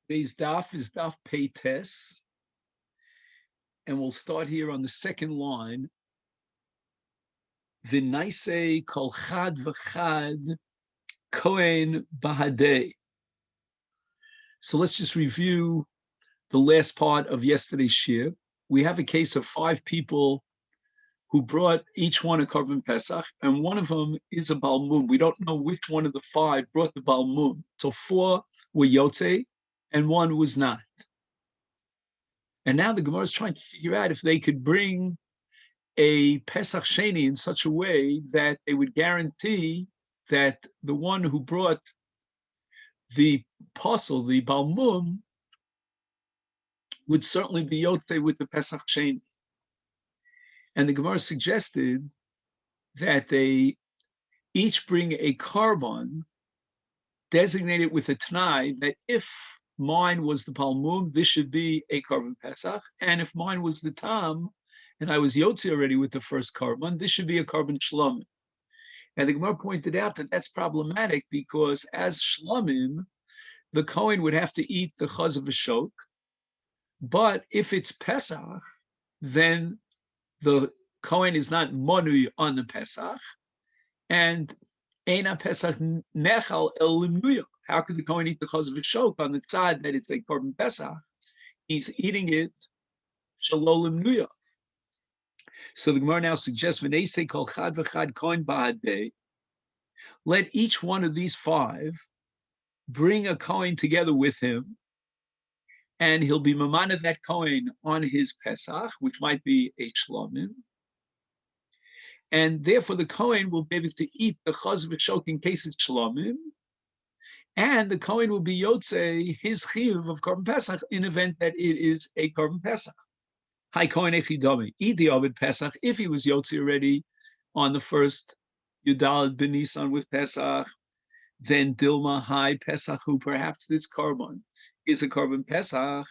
Today's daf is daf Peites, and we'll start here on the second line. V'naise kol chad v'chad kohen bahadei. So let's just review the last part of yesterday's shir. We have a case of 5 people who brought each one a korban pesach, and one of them is a balmum. We don't know which one of the 5 brought the balmum. So 4 were yotze, and 1 was not. And now the Gemara is trying to figure out if they could bring a Pesach Sheni in such a way that they would guarantee that the one who brought the apostle, the Balmum, would certainly be Yotze with the Pesach Sheni. And the Gemara suggested that they each bring a carbon designated with a Tanai that if mine was the Balmum, this should be a carbon Pesach, and if mine was the Tam, and I was Yotze already with the first carbon, this should be a carbon Shlomim. And the Gemara pointed out that that's problematic because as Shlomim, the Kohen would have to eat the Chaz of a Shok, but if it's Pesach, then the Kohen is not Monui on the Pesach, and Eina Pesach Nechal El Limnuya. How could the Kohen eat the Chaz of a Shok on the side that it's a carbon Pesach? He's eating it Shalom Limnuya. So the Gemara now suggests, "V'neisei kol chad v'chad kohen ba'adei." Let each one of these 5 bring a kohen together with him, and he'll be mamana that kohen on his Pesach, which might be a shlomim, and therefore the kohen will be able to eat the chaz v'shok in case it's shlomim, and the kohen will be yotze his chiyuv of korban Pesach in event that it is a korban Pesach. Hi Kohen Echidami, eat the Ovid Pesach if he was Yotzi already on the first Yudal Ben Nisan with Pesach, then Dilma Hi Pesach, who perhaps this carbon is a carbon Pesach,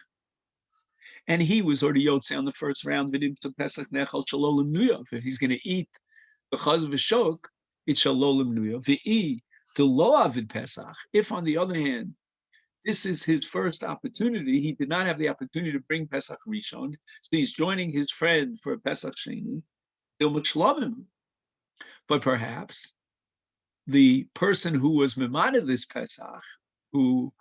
and he was already Yotzi on the first round. Vidim to Pesach Nechal Shalolim Nuyav. If he's going to eat the Chaz V'Shok, it's Shalolim Nuyav. V'i to Lo Avid Pesach. If on the other hand, this is his first opportunity. He did not have the opportunity to bring Pesach Rishon, so he's joining his friend for a Pesach Sheni. But perhaps the person who was Mimana this Pesach, who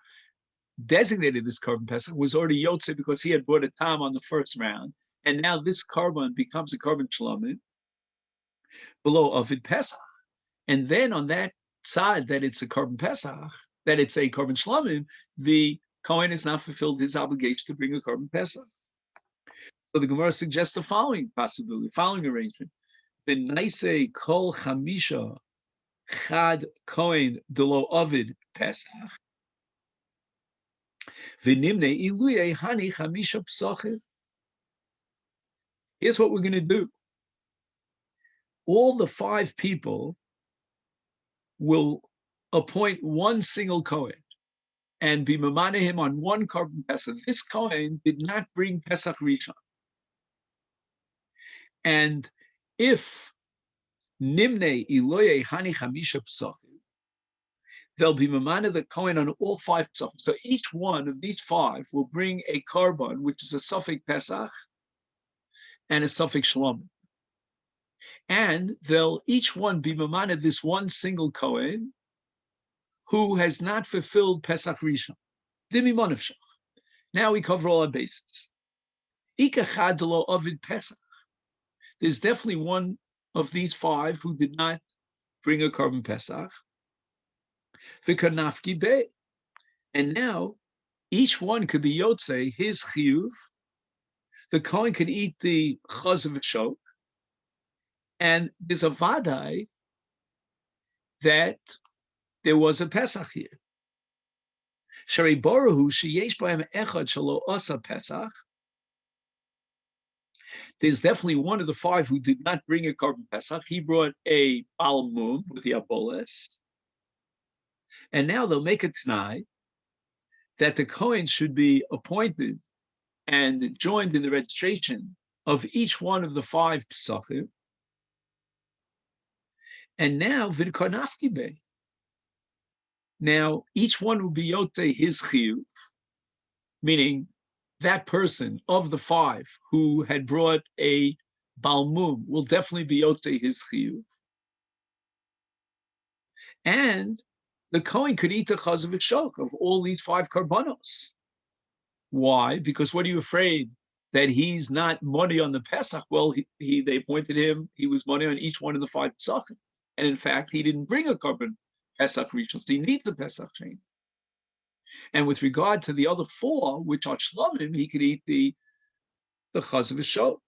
designated this carbon Pesach, was already Yotze because he had brought a Tam on the first round, and now this carbon becomes a carbon Shlomim below Ovid Pesach. And then on that side that it's a carbon Pesach, that it's a carbon Shlomim, the Kohen has not fulfilled his obligation to bring a carbon Pesach. So the Gemara suggests the following possibility, following arrangement. B'naise kol chamisha chad Kohen delo Ovid Pesach. V'nimne iluye hani chamisha psachim. Here's what we're going to do. All the 5 people will appoint one single Kohen and be mamana him on one carbon Pesach. This Kohen did not bring Pesach Rishon. And if Nimne Iloye Hani Chamisha Pesachim, they'll be mamana the Kohen on all 5 Pesachim. So each one of these 5 will bring a carbon, which is a suffix Pesach and a suffix Shlom. And they'll each one be mamana this one single Kohen who has not fulfilled Pesach Rishon. Now we cover all our bases. There's definitely one of these 5 who did not bring a carbon Pesach. And now each one could be Yotze, his chiyuv. The Kohen could eat the chaz of a shok. And there's a vadai that there was a Pesach here. Shari Borahu sheyesh b'hem echad shelo osa Pesach. There's definitely one of the 5 who did not bring a carbon Pesach. He brought a balmum with the aboles. And now they'll make a Tanai that the Kohen should be appointed and joined in the registration of each one of the 5 Pesachim. And now Vidkarnafki Bey. Now each one will be Yote his chiyuv. meaning that person of the five who had brought a balmum will definitely be yotze his chiyuv. And the Kohen could eat the chazav shok of all these five karbanos. Why? Because what are you afraid? That he's not money on the Pesach? Well, they appointed him, he was money on each one of the five Pesachim. And in fact, he didn't bring a carbon Pesach ritual, so he needs a Pesach chain. And with regard to the other four, which are Shlomim, he could eat the chazav shok.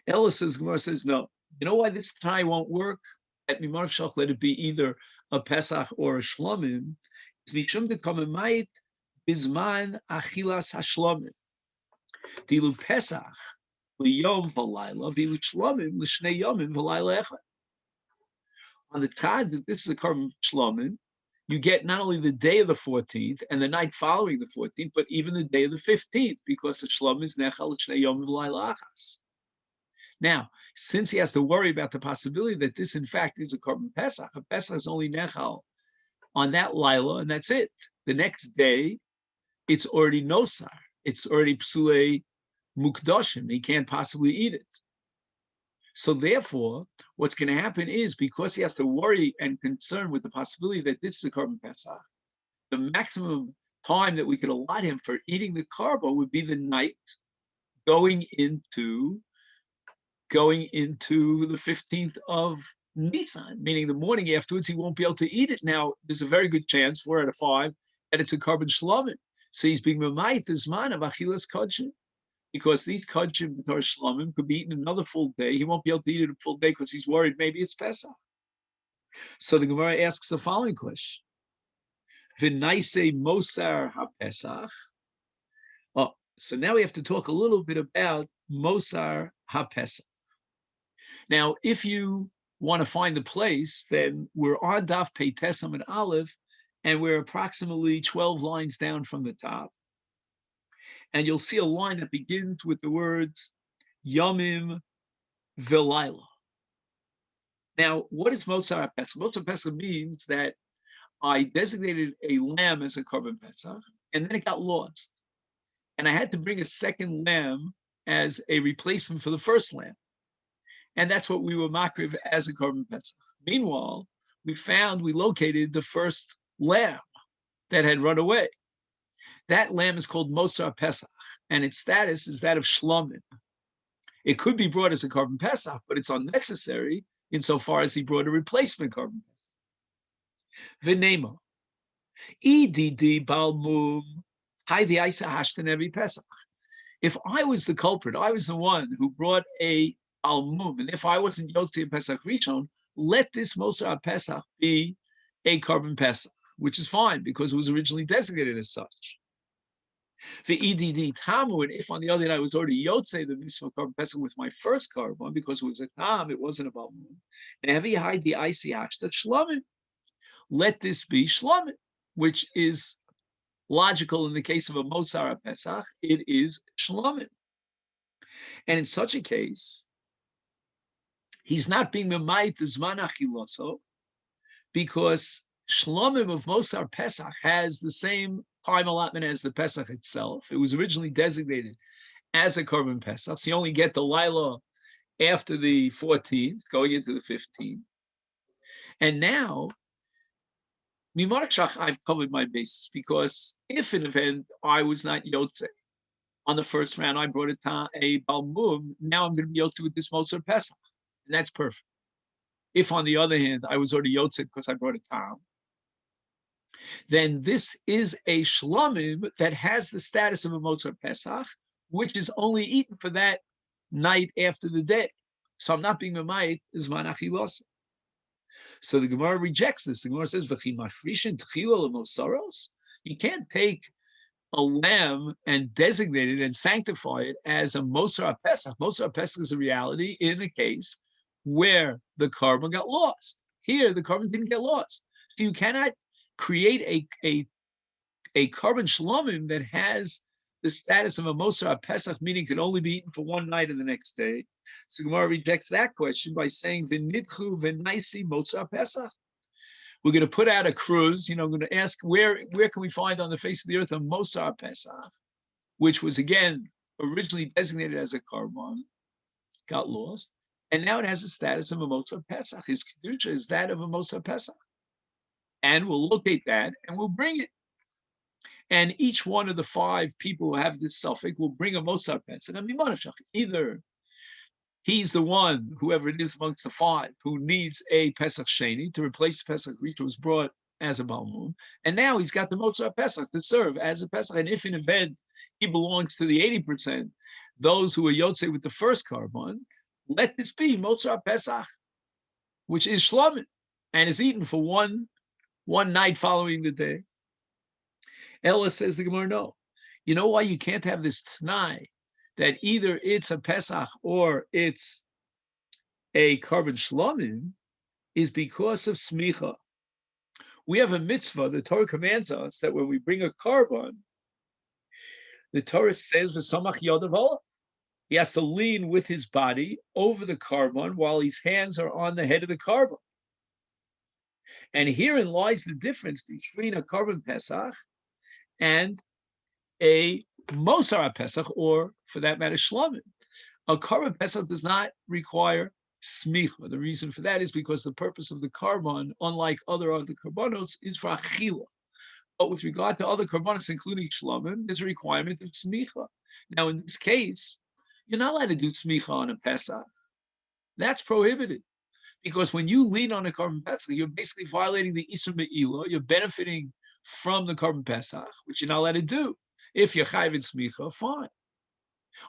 Ella says, Gemara says, no. You know why this tie won't work? At Mimar Shach, let it be either a Pesach or a Shlomim. It's Mishum de Kamemait Bizman Achilas Hashlomim. Dilu Pesach Liyom V'Layla Dilu Shlomim L'Shnei Yomim V'Layla Echad. On the time that this is a Karban Shlomim, you get not only the day of the 14th and the night following the 14th, but even the day of the 15th, because the Shlomim is Nechal L'Shnei Yomim V'Layla Achas. Now, since he has to worry about the possibility that this, in fact, is a Karban Pesach, a Pesach is only Nechal on that Laila, and that's it. The next day, it's already Nosar. It's already Psulei Mukdoshim. He can't possibly eat it. So therefore, what's going to happen is, because he has to worry and concern with the possibility that this is the Karban Pesach, the maximum time that we could allot him for eating the karbo would be the night going into the 15th of Nisan, meaning the morning afterwards, he won't be able to eat it. Now, there's a very good chance, 4 out of 5, that it's a Karban Shlomim. So he's being Mamayit the Zman of Achilas Kodshim, because these Kodshim, the Torah Shlomim, could be eaten another full day. He won't be able to eat it a full day because he's worried maybe it's Pesach. So the Gemara asks the following question. V'naise Mosar HaPesach. Oh, so now we have to talk a little bit about Mosar HaPesach. Now, if you want to find the place, then we're on Daf Pei Tesam and Aleph, and we're approximately 12 lines down from the top. And you'll see a line that begins with the words Yomim V'Layla. Now, what is Mosar HaPesach? Mosar HaPesach means that I designated a lamb as a Karban Pesach, and then it got lost. And I had to bring a second lamb as a replacement for the first lamb. And that's what we were makriv as a Karban Pesach. Meanwhile, we located the first lamb that had run away. That lamb is called Mosar Pesach, and its status is that of Shlomim. It could be brought as a Karban Pesach, but it's unnecessary insofar as he brought a replacement Karban Pesach. V'nema, Ididi Balmum, Haidi Isa Hashtan every Pesach. If I was the culprit, I was the one who brought a Almum, and if I wasn't Yotzi Pesach Rishon, let this Mosar Pesach be a Karban Pesach, which is fine because it was originally designated as such. The EDD Tamu, and if on the other hand I was already Yotze the Mitzvah Karban Pesach with my first Karban, because it was a Tam, it wasn't a Balmum. Nevi hide the Isi Ashtat Shlomim. Let this be Shlomim, which is logical in the case of a Mosar Pesach, it is Shlomim. And in such a case, he's not being Memayit the Zman Achiloso, because Shlomim of Mosar Pesach has the same time allotment as the Pesach itself. It was originally designated as a Karban Pesach, so you only get the Laila after the 14th, going into the 15th. And now, Mimar Shach, I've covered my bases, because if in event I was not Yotze, on the first round I brought a Balmum, now I'm going to be Yotze with this Mosar Pesach. And that's perfect. If, on the other hand, I was already Yotze because I brought a Tam, then this is a Shlomim that has the status of a Mosar Pesach, which is only eaten for that night after the day. So I'm not being Memayit Zman Achilos. So the Gemara rejects this. The Gemara says, "V'chi mafrishin tchila lemosaros." You can't take a lamb and designate it and sanctify it as a Mosar Pesach. Mosar Pesach is a reality in a case where the Karban got lost. Here, the Karban didn't get lost. So you cannot create a Karban Shlomim that has the status of a Mosar Pesach, meaning can only be eaten for one night and the next day. So Gemara rejects that question by saying, "V'nidchu v'naisi Mosar Pesach." We're going to put out a cruise. I'm going to ask where can we find on the face of the earth a Mosar Pesach, which was again originally designated as a Karban, got lost, and now it has the status of a Mosar Pesach. His kedusha is that of a Mosar Pesach, and we'll locate that and we'll bring it. And each one of the 5 people who have this suffix will bring a Mosar Pesach and Mimanashach. Either he's the one, whoever it is amongst the 5, who needs a Pesach Sheni to replace the Pesach which was brought as a Balmum, and now he's got the Mosar Pesach to serve as a Pesach. And if in event he belongs to the 80%, those who are Yotze with the first Karban, let this be Mosar Pesach, which is Shlomim, and is eaten for one night following the day. Ella says the Gemara, no. You know why you can't have this T'nai, that either it's a Pesach or it's a Karban Shlomim, is because of Smicha. We have a mitzvah, the Torah commands us that when we bring a Karban, the Torah says, V'samach yodav olav. He has to lean with his body over the Karban while his hands are on the head of the Karban. And herein lies the difference between a Karban Pesach and a Mosar Pesach, or for that matter, Shlomim. A Karban Pesach does not require smicha. The reason for that is because the purpose of the Karban, unlike other Karbanos, is for achila. But with regard to other Karbanos, including Shlomim, there's a requirement of smicha. Now, in this case, you're not allowed to do smicha on a Pesach. That's prohibited. Because when you lean on a Karban Pesach, you're basically violating the Isur Me'ilah. You're benefiting from the Karban Pesach, which you're not allowed to do. If you're chayv in smicha, fine.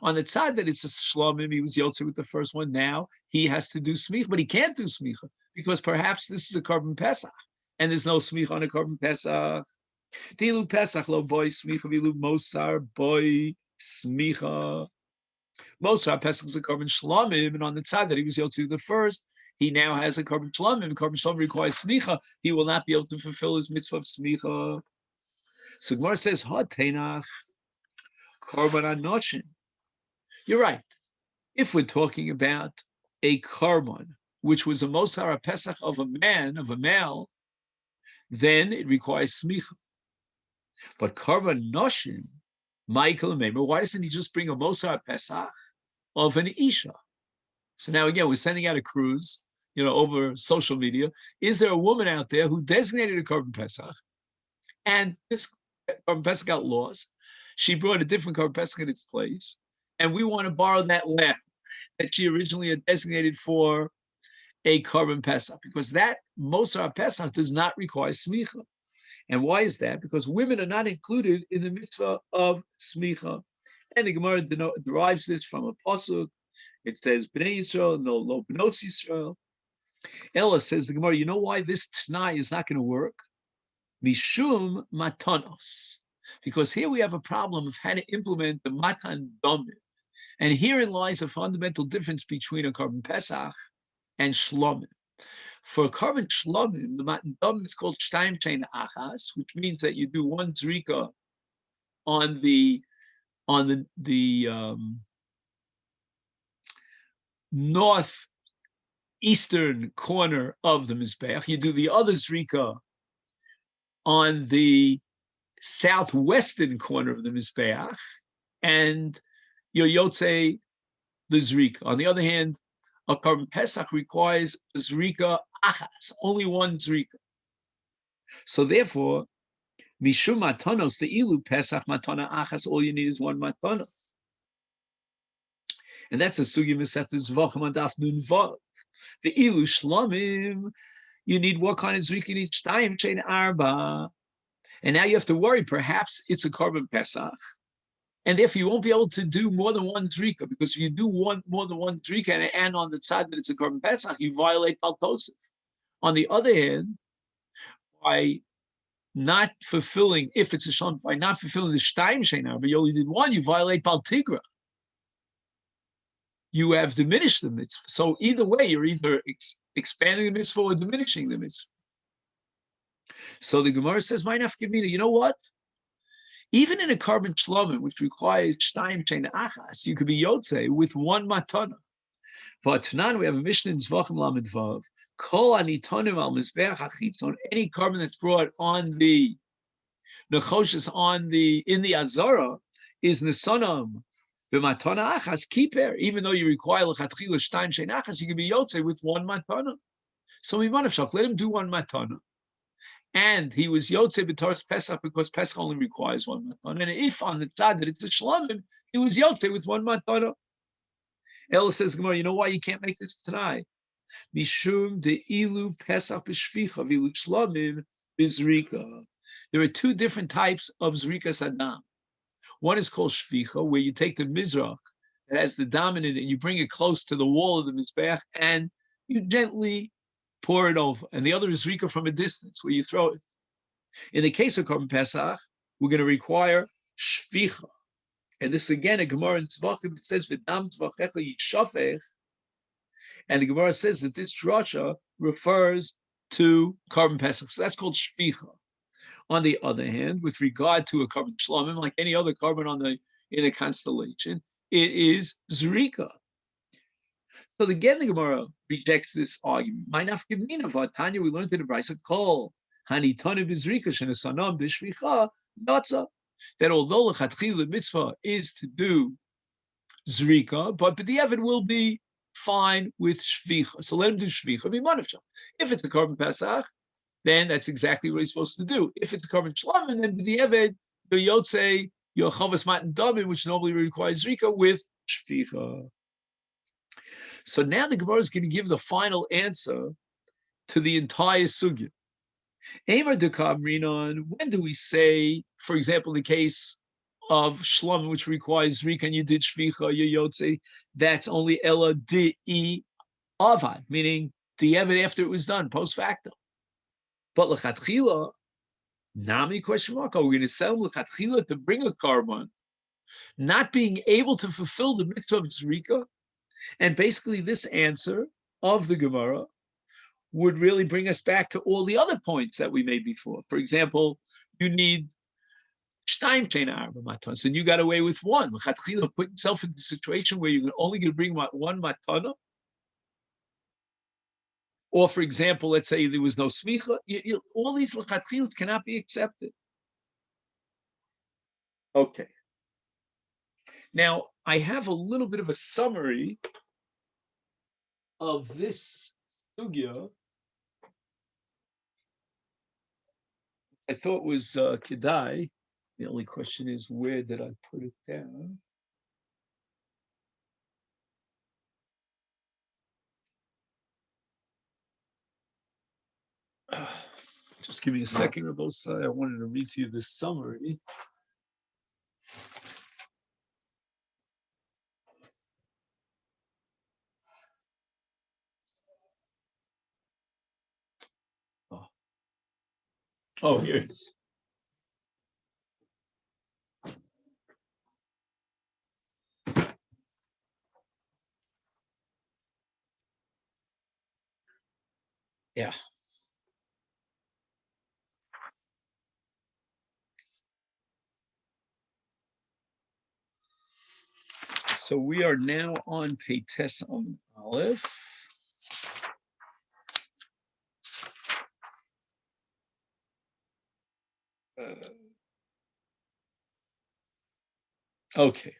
On the side that it's a Shlomim, he was Yotze with the first one, now he has to do smicha, but he can't do smicha because perhaps this is a Karban Pesach and there's no smicha on a Karban Pesach. Dilu Pesach lo boy smicha vilu Mosar boy smicha. Mosar Pesach is a Karban Shlomim, and on the side that he was Yotze with the first, he now has a Karban Shlomim. Karban Shlomim requires smicha. He will not be able to fulfill his mitzvah of smicha. So Gemara says, Ha tenach Karban Anoshim. You're right. If we're talking about a Karban, which was a Mosar Pesach of a man, of a male, then it requires smicha. But Karban Noshim, Michael, remember, why doesn't he just bring a Mosar Pesach of an Isha? So now again, we're sending out a cruise, over social media. Is there a woman out there who designated a Karban Pesach, and this Karban Pesach got lost? She brought a different Karban Pesach in its place, and we want to borrow that lamb that she originally had designated for a Karban Pesach, because that Mosar Pesach does not require smicha. And why is that? Because women are not included in the mitzvah of smicha. And the Gemara derives this from a pasuk. It says Bnei Yisrael, no lo bnos Yisrael. Ella says the Gemara, you know why this Tanai is not going to work? Mishum matanos. Because here we have a problem of how to implement the matan domim. And herein lies a fundamental difference between a Karban Pesach and Shlomim. For a Karban Shlomim, the matan domim is called Shtayim Shein Achas, which means that you do one zrika on the northeastern corner of the Mizbeach. You do the other zrika on the southwestern corner of the Mizbeach, and you're Yotze the Zrika. On the other hand, a Karban Pesach requires Zrika Achas, only one Zrika. So therefore, Mishum Matanos, the Ilu Pesach Matana Achas, all you need is one Matana. And that's a Sugi Masechet Zvachim on Daf Nun Vav. The Ilu Shlomim, you need what kind of Zrika? You need Shtayim Shein Arba. And now you have to worry, perhaps it's a Karban Pesach, and therefore you won't be able to do more than one Zrika, because if you do more than one Zrika and on the side that it's a Karban Pesach, you violate Bal Tosef. On the other hand, by not fulfilling, if it's a Shon, by not fulfilling the Shtayim Shein, but you only did one, you violate Bal Tigra. You have diminished the mitzvah. So either way, you're either expanding the mitzvah or diminishing the mitzvah. So the Gemara says, you know what? Even in a Karban Shlomim, which requires Shtayim Shein Achas, you could be Yotze with one Matana. For Tanan, we have a Mishnah in Zvachim Lamed Vav, Kol anitonim al mizbeach hachitzon, any carbon that's brought on the nechoshes in the azara is nesanam. B'matana achas kiper. Even though you require lechatchila shtaim shein achas, you can be yotze with one matana. So mimanavshach, let him do one matana. And he was yotze b'taras Pesach because Pesach only requires one matana. And if on the tzad that it's a shlamim, he was yotze with one matana. Ella says, Gemara, you know why you can't make this tonight? Mishum de ilu Pesach b'shvicha v'ilu shlamim b'zrika. There are two different types of zrika sadam. One is called shvicha, where you take the mizrach that has the dam in it and you bring it close to the wall of the mizbeach and you gently pour it over. And the other is zrika from a distance, where you throw it. In the case of Korban Pesach, we're going to require shvicha. And this again, a Gemara in Tzvachim, it says, V'dam tzvachecha yishafech. And the Gemara says that this drasha refers to Korban Pesach. So that's called shvicha. On the other hand, with regard to a carbon shlamim, like any other carbon in the constellation, it is zrika. So again, the Gemara rejects this argument. My nafkamina v'atanya, we learned in the Brisa Kol hanitane b'zrika shenesanam b'shvicha notza, that although lechatchila mitzvah is to do zrika, but the Evid will be fine with shvicha. So let him do shvicha. If it's a carbon Pesach, then that's exactly what he's supposed to do. If it's a carbon shlamim, then the Eved, the Yotze, your chavas matan damin, which normally requires zrika, with shvicha. So now the Gemara is going to give the final answer to the entire sugya. Emer de kamrinon, when do we say, for example, the case of shlamim, which requires zrika, and you did shvicha, your Yotze, that's only ela di avad, meaning the Eved after it was done, post facto. But lechatchila, nami question mark, are we going to sell lechatchila to bring a carbon, not being able to fulfill the mitzvah of zrika? And basically this answer of the Gemara would really bring us back to all the other points that we made before. For example, you need shtaim shein arba matanos, and you got away with one. Lechatchila put yourself into a situation where you're only going to bring one matana. Or, for example, let's say there was no smicha, all these lechatchilas cannot be accepted. Okay. Now, I have a little bit of a summary of this sugya. I thought was kedai. The only question is, where did I put it down? Just give me a second, Rabosai. I wanted to read to you this summary. Oh, here it is. Yeah. So we are now on Peites Aleph. Okay.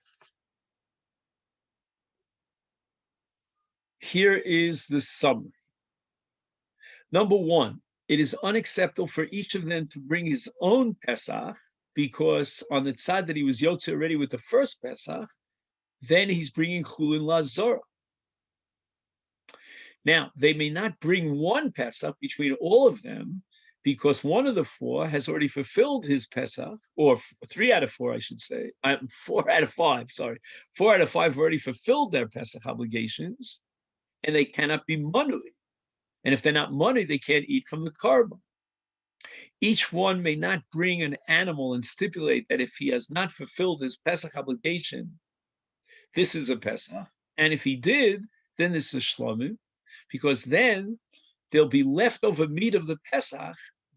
Here is the summary. Number one, it is unacceptable for each of them to bring his own Pesach, because on the tzad that he was yotze already with the first Pesach, then he's bringing chulin lazora. Now, they may not bring one Pesach between all of them, because one of the four has already fulfilled his Pesach, or 3 out of 4, I should say. 4 out of 5, sorry. 4 out of 5 already fulfilled their Pesach obligations, and they cannot be money. And if they're not money, they can't eat from the carbon. Each one may not bring an animal and stipulate that if he has not fulfilled his Pesach obligation, this is a Pesach. And if he did, then this is Shlamim, because then there'll be leftover meat of the Pesach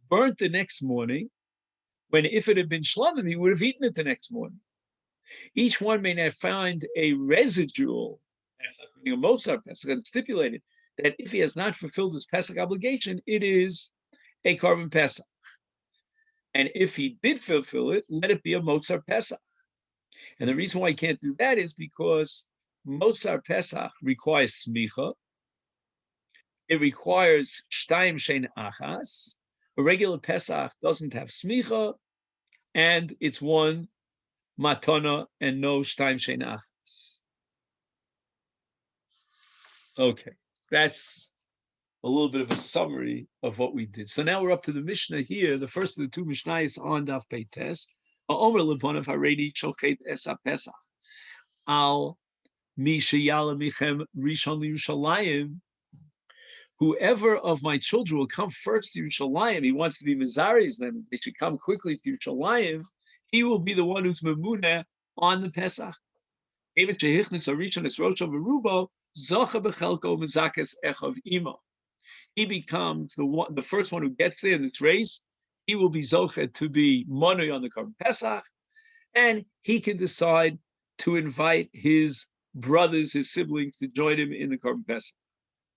burnt the next morning, when if it had been Shlamim, he would have eaten it the next morning. Each one may not find a residual Pesach, meaning a Mozart Pesach, and stipulated that if he has not fulfilled his Pesach obligation, it is a carbon Pesach. And if he did fulfill it, let it be a Motzar Pesach. And the reason why he can't do that is because Motzar Pesach requires smicha. It requires shtaim shein achas. A regular Pesach doesn't have smicha, and it's one matana and no shtaim shein achas. Okay, that's a little bit of a summary of what we did. So now we're up to the Mishnah here, the first of the two Mishnahs on Daf Peites. Omer leponav haredi chochet esa Pesach al mi sheyala michem rishon Yerushalayim. Whoever of my children will come first to Yerushalayim, he wants to be Mizaris them, they should come quickly to Yerushalayim, he will be the one who's Memuneh on the Pesach. Even Shehichnitz Arishon es Rosh Verubo, Zocha Bechelko Mizakes Echav Imo. He becomes the first one who gets there in this race. He will be Zocha to be Monoi on the Korban Pesach, and he can decide to invite his brothers, his siblings, to join him in the Korban Pesach.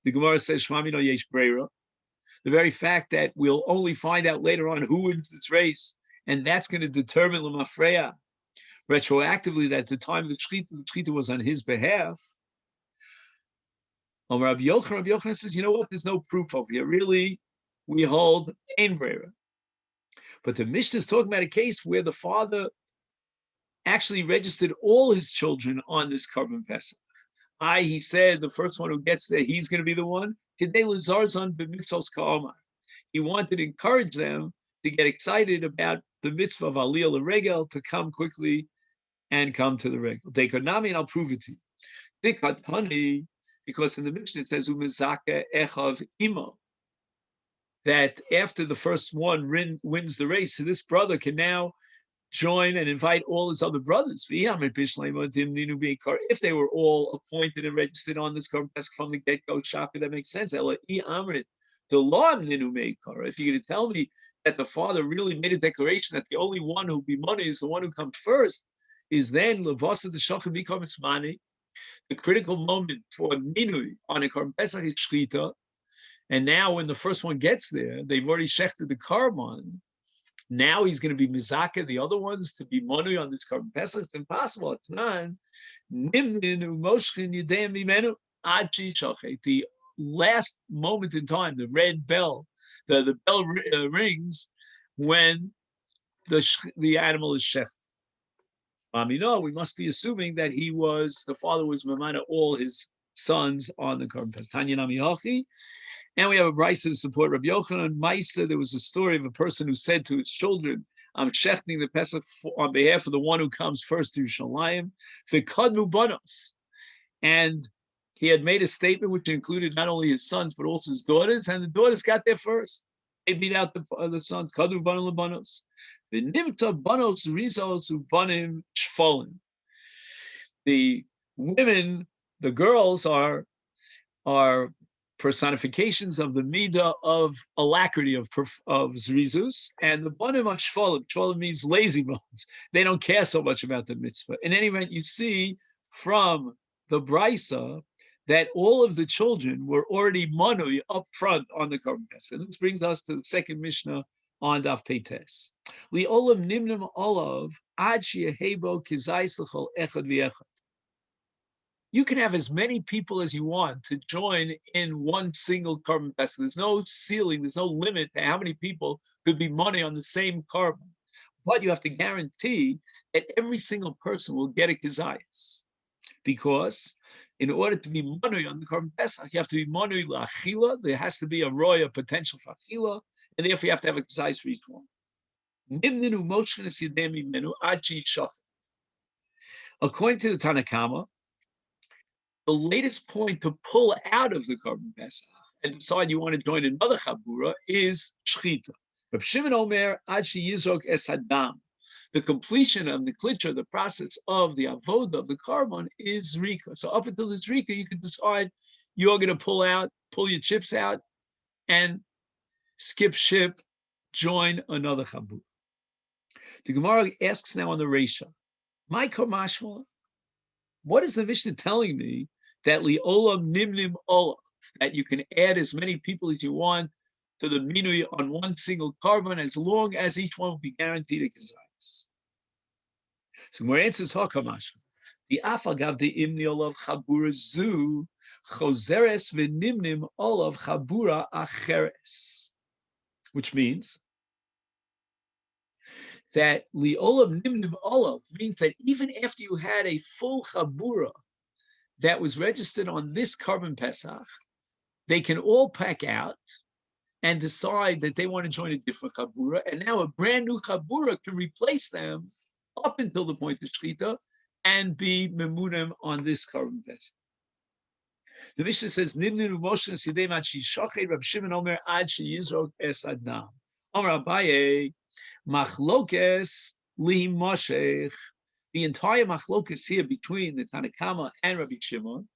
The Gemara says, Shmamino yesh breira. The very fact that we'll only find out later on who wins this race, and that's going to determine Lamafreya retroactively that at the time of the Shechita was on his behalf. Rabbi Yochanan says, you know what, there's no proof over here. Really, we hold ein breira. But the Mishnah is talking about a case where the father actually registered all his children on this Korban Pesach. He said the first one who gets there, he's going to be the one. He wanted to encourage them to get excited about the mitzvah of Aliyah L'Regel, to come quickly and come to the regel. Dekonami, and I'll prove it to you. Dikatani, because in the Mishnah it says Umezaka Echav Imo, that after the first one wins the race, this brother can now join and invite all his other brothers. If they were all appointed and registered on this Korban Pesach from the get-go, Shaka, that makes sense. If you're going to tell me that the father really made a declaration that the only one who'll be money is the one who comes first, is then Levasa the Shachar becomes money. The critical moment for Minui on a Korban Pesach is Shchita. And now when the first one gets there, they've already shechted the carbon. Now he's going to be Mizaka, the other ones, to be Monui on this Korban Pesach. It's impossible. The last moment in time, the red bell, the bell rings when the animal is shechted. We must be assuming that the father was Mamana all his sons on the Korban Pesach. Tanya Nami Hachi. And we have a brisa to support Rabbi Yochanan. Maisa, there was a story of a person who said to his children, I'm shechting the Pesach on behalf of the one who comes first to Yerushalayim, v'kadmu banos. And he had made a statement which included not only his sons, but also his daughters, and the daughters got there first. They beat out the sons, kadmu banos lebanos. V'nimta banos rizos ubanim shfolim. The women, the girls are personifications of the midah of alacrity of zrizus, and the banim are shfolim. Shfolim means lazy bones. They don't care so much about the mitzvah. In any event, you see from the brisa that all of the children were already manui up front on the Korban Pesach. And this brings us to the second Mishnah on Daf Peites. Li'olam nimnim olav ad sheyehebo kizayis l'chol echad v'echad. You can have as many people as you want to join in one single Korban Pesach. There's no ceiling, there's no limit to how many people could be money on the same Korban. But you have to guarantee that every single person will get a kizayis. Because in order to be money on the Korban Pesach, you have to be money la'achila. There has to be a roya potential for achila, and therefore you have to have a kizayis for each one. According to the Tanakama, the latest point to pull out of the Korban Pesach and decide you want to join another Chabura is Shechita. Reb Shimon Omer, Ad Sheyizrok es Hadam. The completion of the klitcha, the process of the avoda of the carbon is Zrika. So up until the Zrika, you can decide you're going to pull your chips out and skip ship, join another Chabura. The Gemara asks now on the Reisha, my Kamashma, what is the Mishnah telling me that li'olam nimnim olav, that you can add as many people as you want to the minui on one single carbon, as long as each one will be guaranteed a kazayas. So more answers Hakamash. The afagav the imni olav chabura zu choseres v'nimnim olav chabura acheres, which means that li olav nimnim olav means that even after you had a full chabura that was registered on this carbon Pesach, they can all pack out and decide that they want to join a different chabura, and now a brand new chabura can replace them up until the point of shechita and be memunim on this carbon Pesach. The Mishnah says, "Nimnim Moshe Sidei Machi Shochet Rab Shimon Omer Ad Sheyizrok Es Adam." Omer Abaye Machlokes Li Moshech. The entire machlokes here between the Tanakama and Rabbi Shimon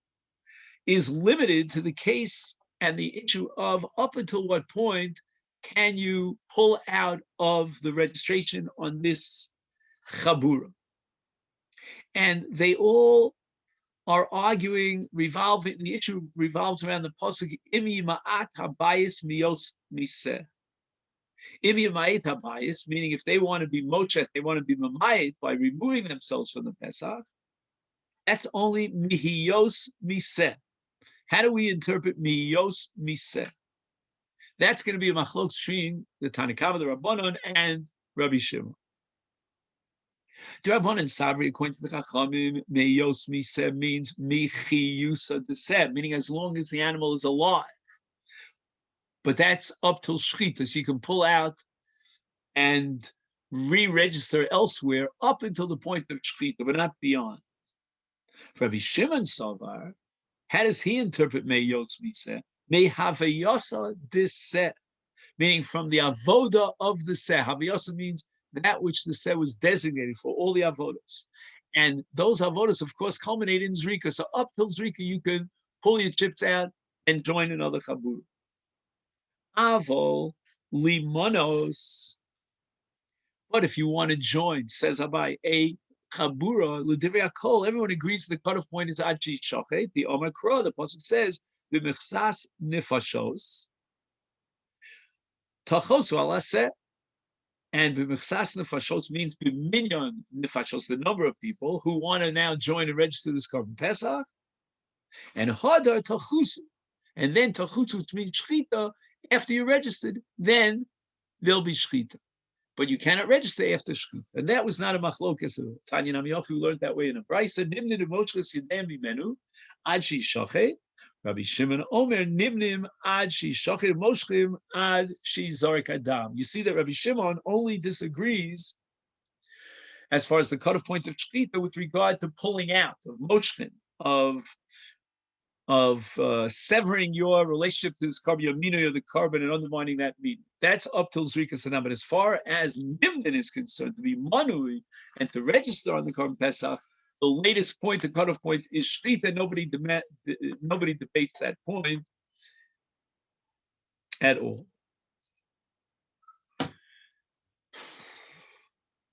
is limited to the case and the issue of up until what point can you pull out of the registration on this chabura. And they all are arguing, the issue revolves around the pasuk imi ma'at habayis miyos miseh. Imi ma'at habayis, meaning if they want to be mochet, they want to be mamayit by removing themselves from the Pesach, that's only mihiyos miseh. How do we interpret miyos miseh? That's going to be a machlok between the Tanakama, the Rabbanon, and Rabbi Shimon. The Rabbanon Savri, according to the Chachamim, miyos miseh means michiyusa deseh, meaning as long as the animal is alive. But that's up till shechita, so you can pull out and re-register elsewhere up until the point of shechita, but not beyond. For Rabbi Shimon Savar, how does he interpret meyos miseh? May havayasa diseh, meaning from the avoda of the seh. Havayasa means that which the seh was designated for, all the avodas. And those avodas, of course, culminate in zrika. So up till zrika, you can pull your chips out and join another chabur. Avo limonos. But if you want to join, says Abai, a chabura, l'divrei hakol, everyone agrees the cutoff point is achi shochet. The Omer Kro, the pasuk says, b'mechsas nifashos, tachosu alaseh, and b'mechsas nifashos means b'minyan nifashos, the number of people who want to now join and register this carbon Pesach, and hadar tachusu, and then tachusu, which means shchita, after you're registered, then there'll be shchita. But you cannot register after shechita. And that was not a machlokes of Tanya Namiyoch, who learned that way in a brayso. Nimnim demochles yidem bimenu ad shi shochet. Rabbi Shimon Omer nimnim ad shi shochet moshlim ad shi zarek adam. You see that Rabbi Shimon only disagrees as far as the cutoff point of shechita with regard to pulling out, of moshlim, of severing your relationship to this carbon, your minui of the carbon, and undermining that meaning. That's up till Zrika Sanam. But as far as Nimnin is concerned, to be manui and to register on the carbon Pesach, the latest point, the cutoff point, is Shchita. Nobody debates that point at all.